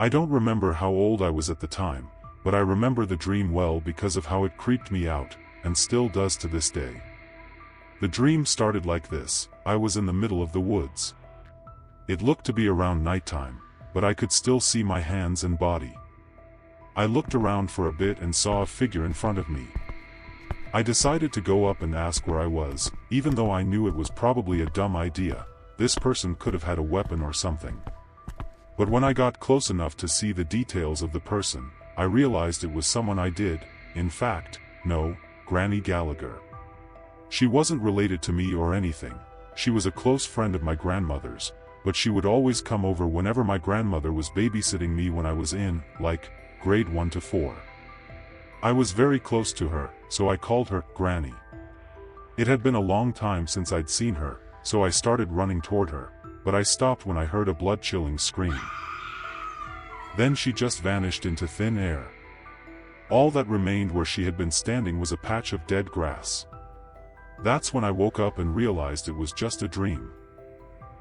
I don't remember how old I was at the time, but I remember the dream well because of how it creeped me out, and still does to this day. The dream started like this: I was in the middle of the woods. It looked to be around nighttime, but I could still see my hands and body. I looked around for a bit and saw a figure in front of me. I decided to go up and ask where I was, even though I knew it was probably a dumb idea. This person could have had a weapon or something. But when I got close enough to see the details of the person, I realized it was someone I did, in fact, know, Granny Gallagher. She wasn't related to me or anything. She was a close friend of my grandmother's, but she would always come over whenever my grandmother was babysitting me when I was in, like, grade 1 to 4. I was very close to her, so I called her Granny. It had been a long time since I'd seen her, so I started running toward her, but I stopped when I heard a blood-chilling scream. Then she just vanished into thin air. All that remained where she had been standing was a patch of dead grass. That's when I woke up and realized it was just a dream.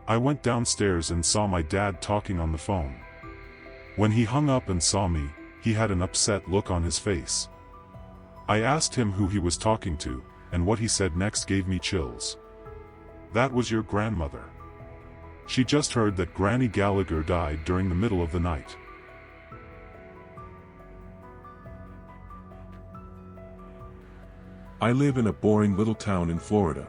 I went downstairs and saw my dad talking on the phone. When he hung up and saw me, he had an upset look on his face. I asked him who he was talking to, and what he said next gave me chills. "That was your grandmother. She just heard that Granny Gallagher died during the middle of the night." I live in a boring little town in Florida.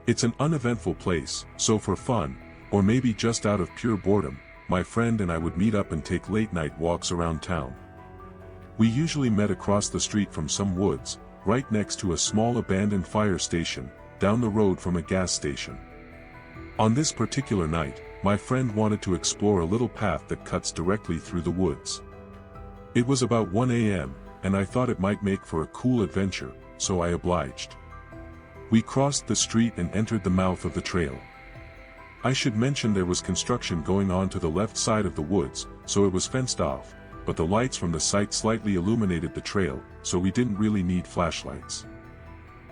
It's an uneventful place, so for fun, or maybe just out of pure boredom, my friend and I would meet up and take late-night walks around town. We usually met across the street from some woods, right next to a small abandoned fire station, down the road from a gas station. On this particular night, my friend wanted to explore a little path that cuts directly through the woods. It was about 1 a.m., and I thought it might make for a cool adventure, so I obliged. We crossed the street and entered the mouth of the trail. I should mention there was construction going on to the left side of the woods, so it was fenced off, but the lights from the site slightly illuminated the trail, so we didn't really need flashlights.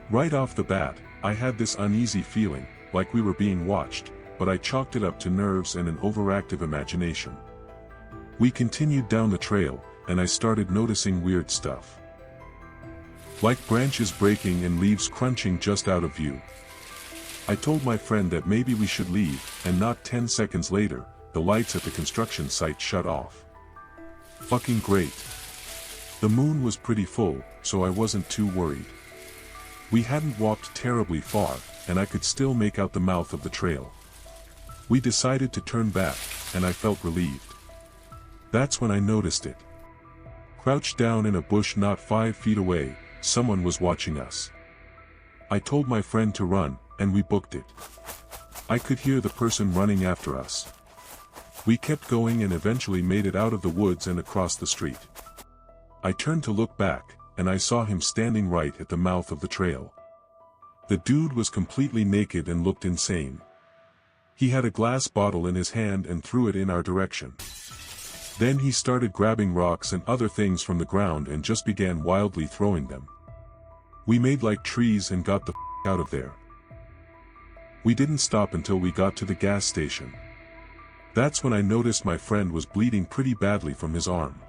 Right off the bat, I had this uneasy feeling, like we were being watched, but I chalked it up to nerves and an overactive imagination. We continued down the trail, and I started noticing weird stuff. Like branches breaking and leaves crunching just out of view. I told my friend that maybe we should leave, and not 10 seconds later, the lights at the construction site shut off. Fucking great. The moon was pretty full, so I wasn't too worried. We hadn't walked terribly far, and I could still make out the mouth of the trail. We decided to turn back, and I felt relieved. That's when I noticed it. Crouched down in a bush not 5 feet away, someone was watching us. I told my friend to run, and we booked it. I could hear the person running after us. We kept going and eventually made it out of the woods and across the street. I turned to look back, and I saw him standing right at the mouth of the trail. The dude was completely naked and looked insane. He had a glass bottle in his hand and threw it in our direction. Then he started grabbing rocks and other things from the ground and just began wildly throwing them. We made like trees and got the f*** out of there. We didn't stop until we got to the gas station. That's when I noticed my friend was bleeding pretty badly from his arm.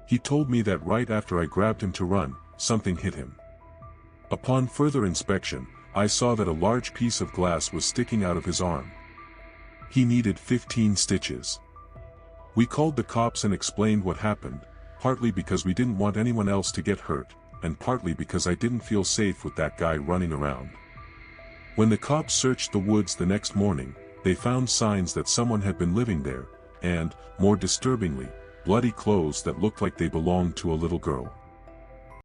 He told me that right after I grabbed him to run, something hit him. Upon further inspection, I saw that a large piece of glass was sticking out of his arm. He needed 15 stitches. We called the cops and explained what happened, partly because we didn't want anyone else to get hurt, and partly because I didn't feel safe with that guy running around. When the cops searched the woods the next morning, they found signs that someone had been living there, and, more disturbingly, bloody clothes that looked like they belonged to a little girl.